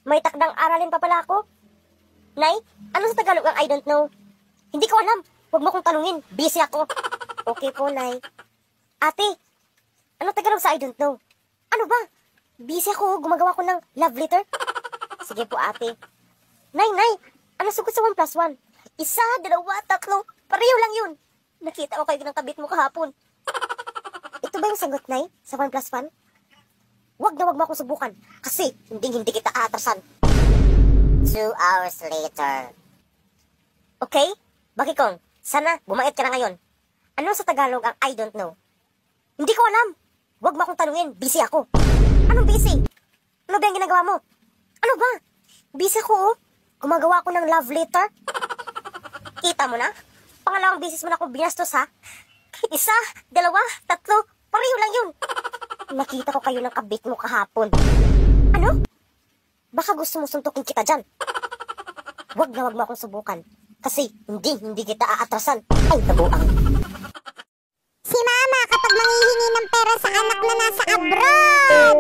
May takdang aralin pa pala ako. Nay, ano sa Tagalog ang I don't know? Hindi ko alam. Huwag mo kong tanungin. Busy ako. Okay po, Nay. Ate, ano Tagalog sa I don't know? Ano ba? Busy ako. Gumagawa ko ng love letter. Sige po, ate. Nay, ano sugot sa 1+1? Isa, dalawa, tatlo. Pareho lang yun. Nakita ko kayo ng kabit mo kahapon. Ito ba yung sagot, Nay? Sa 1+1? Huwag mo akong subukan. Kasi hindi kita aatrasan. 2 hours later. Okay? Bakikong, sana bumait ka na ngayon. Ano sa Tagalog ang I don't know? Hindi ko alam. Huwag mo akong tanungin. Busy ako. Anong busy? Ano ba yung ginagawa mo? Ano ba? Busy ako, oh. Gumagawa ako ng love letter. Kita mo na? Pangalawang beses mo na ako binastos, ha? Isa, dalawa, tatlo. Pareho lang yun. Nakita ko kayo ng kabit mo kahapon. Ano? Baka gusto mo suntukin kita dyan. Huwag mo akong subukan. Kasi hindi kita aatrasan. Ay, tabuang. Si Mama kapag manghihingi ng pera sa anak na nasa abroad.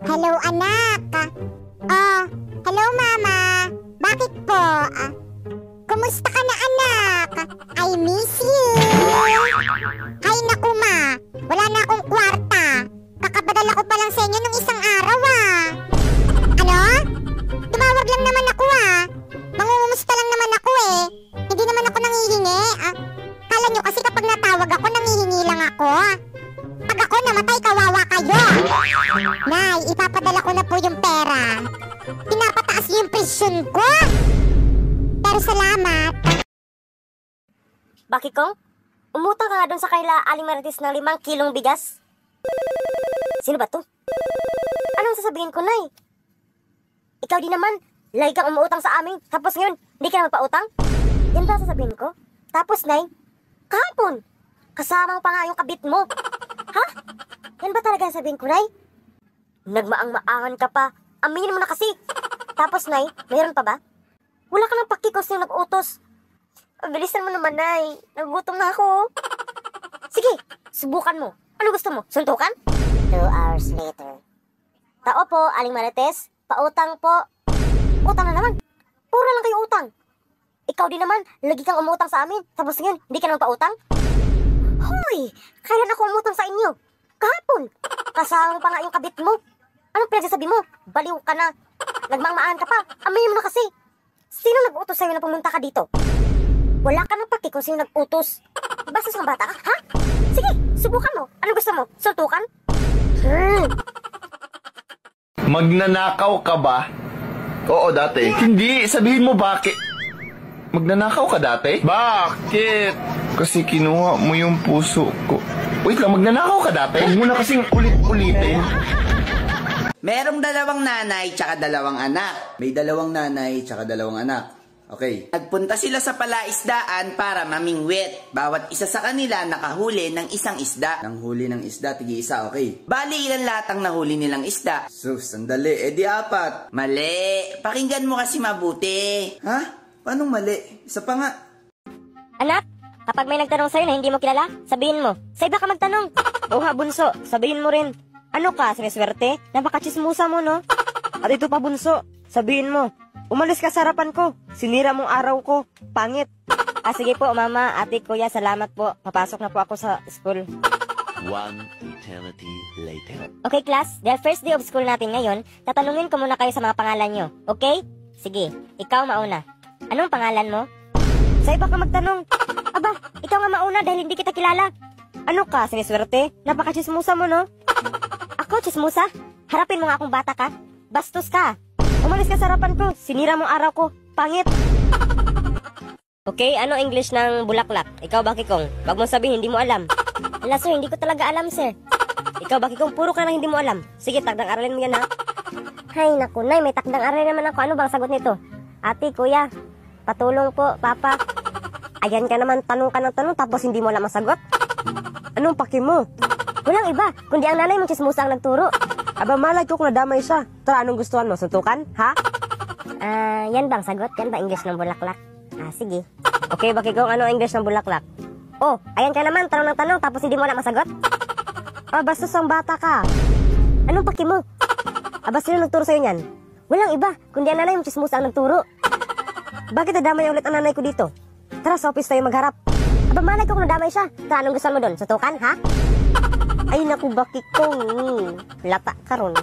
Hello, anak. Hello, Mama. Bakit po? Kumusta ka na, anak? I miss you. Ay, naku, Ma. Wala na akong kwarta. Kakapadala ko pa lang sa inyo nung isang araw, Ano? Tumawag lang naman ako, Mangungumusta lang naman ako, Hindi naman ako nangihingi, Kala nyo kasi kapag natawag ako, nangihingi lang ako, Pag ako namatay, kawawa kayo. Nay, ipapadala ko na po yung pera. Pinapataas niyo yung presyon ko. Pero salamat. Bakikong, umutang ka nga doon sa kaila Aling Marites ng 5 kilong bigas. Sino ba to? Anong sasabihin ko, Nay? Ikaw din naman, lagi kang umuutang sa amin. Tapos ngayon, hindi ka na magpautang? Yan ba sasabihin ko? Tapos, Nay, kahapon, kasamang pa nga yung kabit mo. Ha? Yan ba talaga sasabihin ko, Nay? Nagmaang-maangan ka pa. Aminin mo na kasi. Tapos, Nay, mayroon pa ba? Wala ka ng paki kung sino nag-utos. Bilisan mo naman, Nay. Nagutom na ako. Sige, subukan mo. Ano gusto mo? Suntukan? 2 hours later. Tao po, Aling Marites. Pautang po. Utang na naman. Puro lang kayo utang. Ikaw din naman, lagi kang umutang sa amin. Tapos ngayon, hindi ka naman pautang? Hoy, kailan ako umutang sa inyo? Kahapon. Kasama pa nga yung kabit mo. Anong pinagsasabi mo? Baliw ka na. Nagmangmaan ka pa. Aminin mo na kasi. Sino nag-utos sa'yo na pumunta ka dito? Wala ka ng paki kung sino nag-utos. Basta sa bata ka, ha? Sige, subukan mo. Ano gusto mo? Suntukan? Magnanakaw ka ba? Oo, dati. Hindi, sabihin mo bakit. Magnanakaw ka dati? Bakit? Kasi kinuha mo yung puso ko. Wait lang, magnanakaw ka dati? Huwag mo na kasing ulit-ulitin. Merong 2 nanay tsaka 2 anak. May 2 nanay tsaka 2 anak. Okay. Nagpunta sila sa palaisdaan para mamingwit. Bawat isa sa kanila nakahuli ng isang isda. Nanghuli ng isda, tigi-isa, okay. Bali, ilan lahat ang nahuli nilang isda? Sus, sandali. Di 4. Mali. Pakinggan mo kasi mabuti. Ha? Paano mali? Isa pa nga. Anak, kapag may nagtanong sa'yo na hindi mo kilala, sabihin mo. Sa iba ka magtanong. Oo nga, bunso. Sabihin mo rin. Ano ka, siniswerte? Napakachismusa mo, no? At ito pa, bunso. Sabihin mo. Umalis ka sa harapan ko. Sinira mong araw ko. Pangit. Sige po, mama, ate, kuya, salamat po. Papasok na po ako sa school. 1 eternity later. Okay, class. Dahil first day of school natin ngayon, tatanungin ko muna kayo sa mga pangalan nyo. Okay? Sige, ikaw mauna. Anong pangalan mo? Sa iba ka magtanong. Aba, ikaw nga mauna dahil hindi kita kilala. Ano ka, siniswerte? Napakachismusa mo, no? Ako, chismusa? Harapin mo nga akong bata ka. Bastos ka. Umalis ka sa harapan ko. Sinira mong araw ko. Pangit. Okay, ano English ng bulaklak? Ikaw, Bakikong. Wag mong sabihin, hindi mo alam. Wala, sir, hindi ko talaga alam, sir. Ikaw, Bakikong, puro ka na hindi mo alam. Sige, takdang aralin mo yan, ha? Hay, naku, Nay, may takdang aralin naman ako. Ano bang sagot nito? Ate, kuya, patulong po, papa. Ayan ka naman, tanong ka ng tanong, tapos hindi mo alam ang sagot? Anong paki mo? Walang iba, kundi ang nanay mong chismusa ang nagturo. Aba, malay ko kung nadamay siya. Tara, anong gustuhan mo? Suntukan? Ha? Yan bang sagot? Yan ba English ng bulaklak? Sige. Okay, Bakikong, ano English ng bulaklak? Oh, ayan ka naman, tanong ng tanong, tapos hindi mo alam ang sagot? Bastos ang bata ka. Anong paki mo? Aba, sino nagturo sa'yo niyan? Walang iba, kundi ang nanay mong chismosa ang nagturo. Bakit nadamay ulit ang nanay ko dito? Tara sa office tayo magharap. Aba, malay ko kung nadamay siya. Tara, anong gusto mo doon? Sutukan, ha? Ay, naku, bakit kong lata ka ron.